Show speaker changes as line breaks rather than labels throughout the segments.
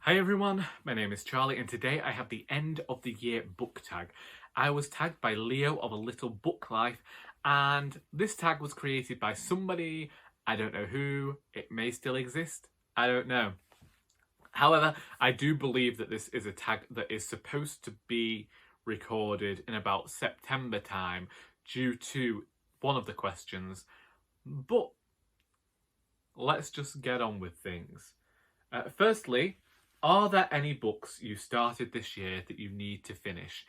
Hi everyone, my name is Charlie and today I have the end of the year book tag. I was tagged by Leo of A Little Book Life and this tag was created by somebody, I don't know who, it may still exist, I don't know. However, I do believe that this is a tag that is supposed to be recorded in about September time due to one of the questions, but let's just get on with things. Firstly, are there any books you started this year that you need to finish?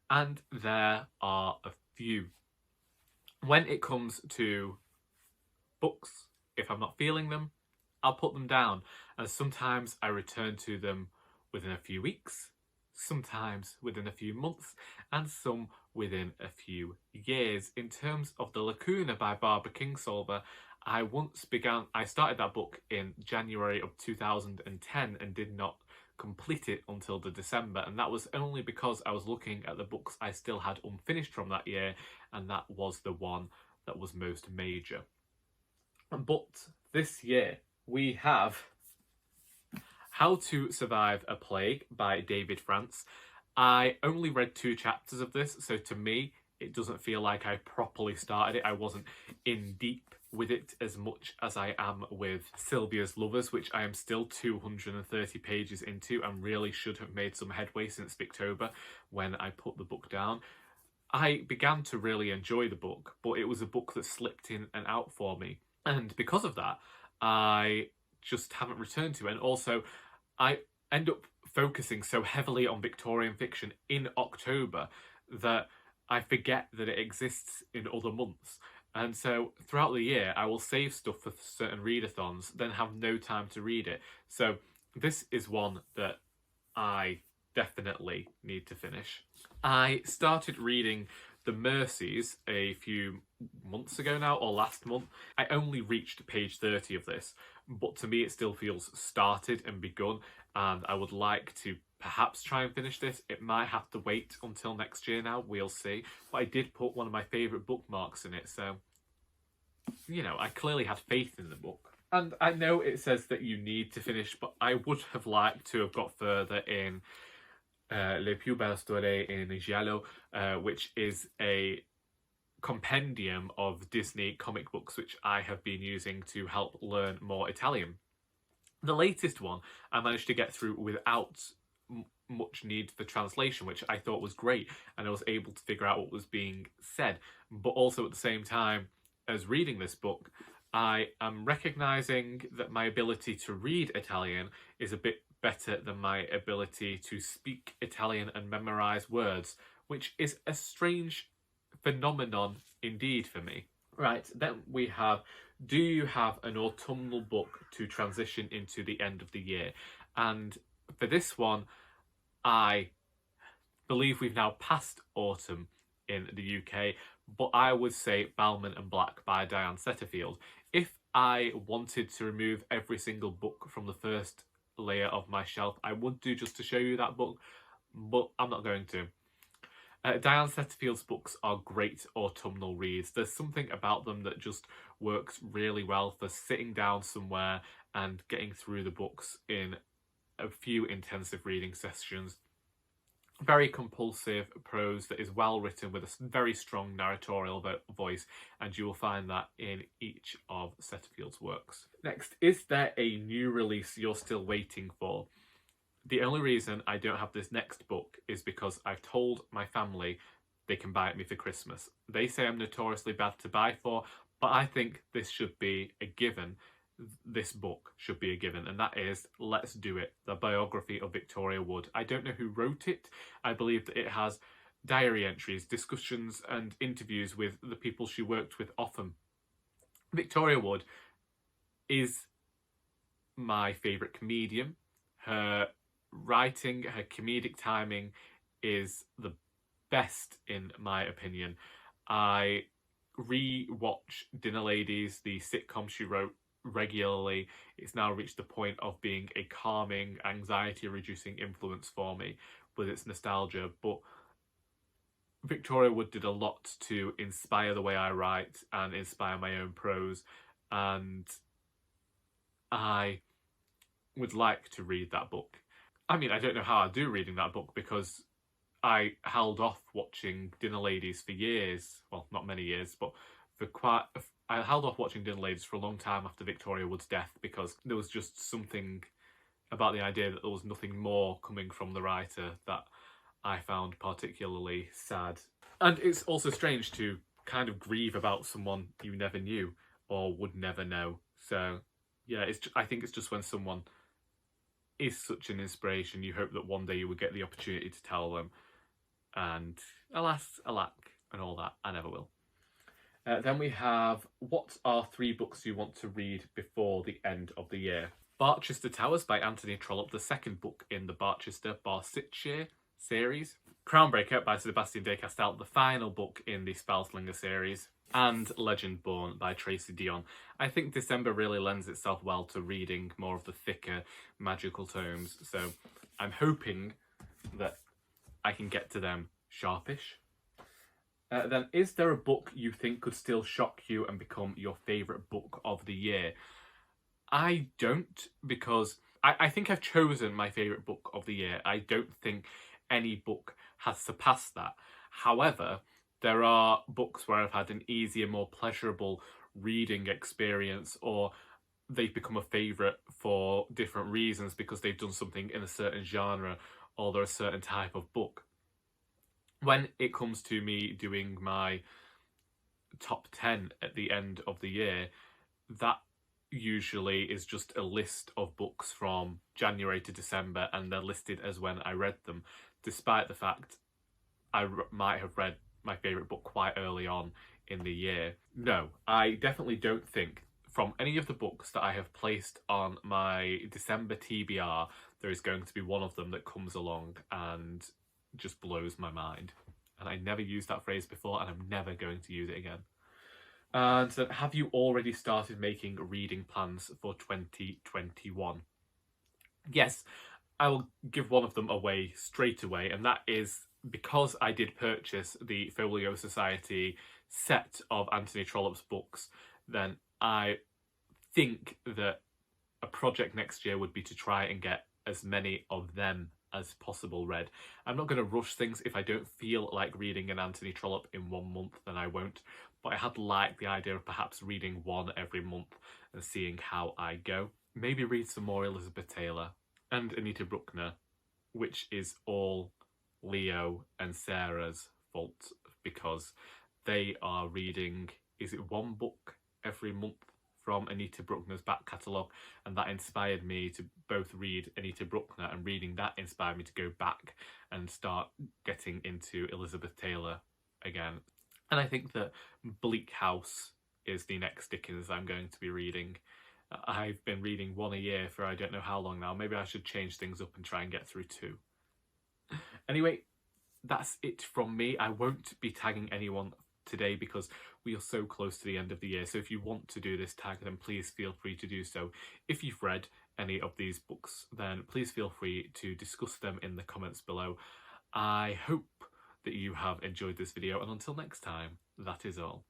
And there are a few. When it comes to books, if I'm not feeling them, I'll put them down. And sometimes I return to them within a few weeks, sometimes within a few months, and some within a few years. In terms of The Lacuna by Barbara Kingsolver, I started that book in January of 2010 and did not complete it until the December, and that was only because I was looking at the books I still had unfinished from that year, and that was the one that was most major. But this year we have How to Survive a Plague by David France. I only read 2 chapters of this, so to me it doesn't feel like I properly started it. I wasn't in deep with it as much as I am with Sylvia's Lovers, which I am still 230 pages into and really should have made some headway since October when I put the book down. I began to really enjoy the book, but it was a book that slipped in and out for me. And because of that, I just haven't returned to it. And also, I end up focusing so heavily on Victorian fiction in October that I forget that it exists in other months. And so throughout the year, I will save stuff for certain readathons, then have no time to read it. So this is one that I definitely need to finish. I started reading The Mercies a few months ago now, or last month. I only reached page 30 of this, but to me it still feels started and begun, and I would like to perhaps try and finish this. It might have to wait until next year now, we'll see. But I did put one of my favourite bookmarks in it, so, you know, I clearly had faith in the book. And I know it says that you need to finish, but I would have liked to have got further in Les Plus Belles Stories in Giallo, which is a compendium of Disney comic books which I have been using to help learn more Italian. The latest one I managed to get through without much need for translation, which I thought was great, and I was able to figure out what was being said. But also at the same time as reading this book, I am recognising that my ability to read Italian is a bit better than my ability to speak Italian and memorise words, which is a strange phenomenon indeed for me. Right, then we have, do you have an autumnal book to transition into the end of the year? And for this one, I believe we've now passed autumn in the UK, but I would say Bellman and Black by Diane Setterfield. If I wanted to remove every single book from the first layer of my shelf, I would do, just to show you that book, but I'm not going to. Diane Setterfield's books are great autumnal reads. There's something about them that just works really well for sitting down somewhere and getting through the books in a few intensive reading sessions. Very compulsive prose that is well written with a very strong narratorial voice, and you will find that in each of Setterfield's works. Next, is there a new release you're still waiting for? The only reason I don't have this next book is because I've told my family they can buy it me for Christmas. They say I'm notoriously bad to buy for, but I think this should be a given. This book should be a given, and that is Let's Do It, the biography of Victoria Wood. I don't know who wrote it. I believe that it has diary entries, discussions and interviews with the people she worked with often. Victoria Wood is my favourite comedian. Her writing, her comedic timing is the best in my opinion. I re-watch Dinner Ladies, the sitcom she wrote, regularly. It's now reached the point of being a calming, anxiety-reducing influence for me with its nostalgia, but Victoria Wood did a lot to inspire the way I write and inspire my own prose, and I would like to read that book. I mean, I don't know how I do reading that book because I held off watching Dinner Ladies for years. Well, not many years, but I held off watching Dinner Ladies for a long time after Victoria Wood's death because there was just something about the idea that there was nothing more coming from the writer that I found particularly sad. And it's also strange to kind of grieve about someone you never knew or would never know. So yeah, I think it's just when someone is such an inspiration, you hope that one day you will get the opportunity to tell them. And alas, alack, and all that, I never will. Then we have, what are 3 books you want to read before the end of the year? Barchester Towers by Anthony Trollope, the second book in the Barchester series. Crownbreaker by Sebastien de Castell, the final book in the Spellslinger series. And Legendborn by Tracy Deonn. I think December really lends itself well to reading more of the thicker magical tomes, so I'm hoping that I can get to them sharpish. Then, is there a book you think could still shock you and become your favourite book of the year? I don't, because I think I've chosen my favourite book of the year. I don't think any book has surpassed that. However, there are books where I've had an easier, more pleasurable reading experience, or they've become a favourite for different reasons because they've done something in a certain genre or they're a certain type of book. When it comes to me doing my top 10 at the end of the year, that usually is just a list of books from January to December, and they're listed as when I read them, despite the fact I might have read my favourite book quite early on in the year. No, I definitely don't think from any of the books that I have placed on my December TBR, there is going to be one of them that comes along and just blows my mind. And I never used that phrase before, and I'm never going to use it again. And then, have you already started making reading plans for 2021? Yes, I will give one of them away straight away, and that is because I did purchase the Folio Society set of Anthony Trollope's books, then I think that a project next year would be to try and get as many of them as possible read. I'm not going to rush things. If I don't feel like reading an Anthony Trollope in 1 month, then I won't. But I had liked the idea of perhaps reading one every month and seeing how I go. Maybe read some more Elizabeth Taylor and Anita Bruckner, which is all Leo and Sarah's fault because they are reading, is it 1 book every month from Anita Bruckner's back catalogue, and that inspired me to both read Anita Bruckner, and reading that inspired me to go back and start getting into Elizabeth Taylor again. And I think that Bleak House is the next Dickens I'm going to be reading. I've been reading 1 a year for I don't know how long now. Maybe I should change things up and try and get through 2. Anyway, that's it from me. I won't be tagging anyone today because we are so close to the end of the year. So if you want to do this tag, then please feel free to do so. If you've read any of these books, then please feel free to discuss them in the comments below. I hope that you have enjoyed this video, and until next time, that is all.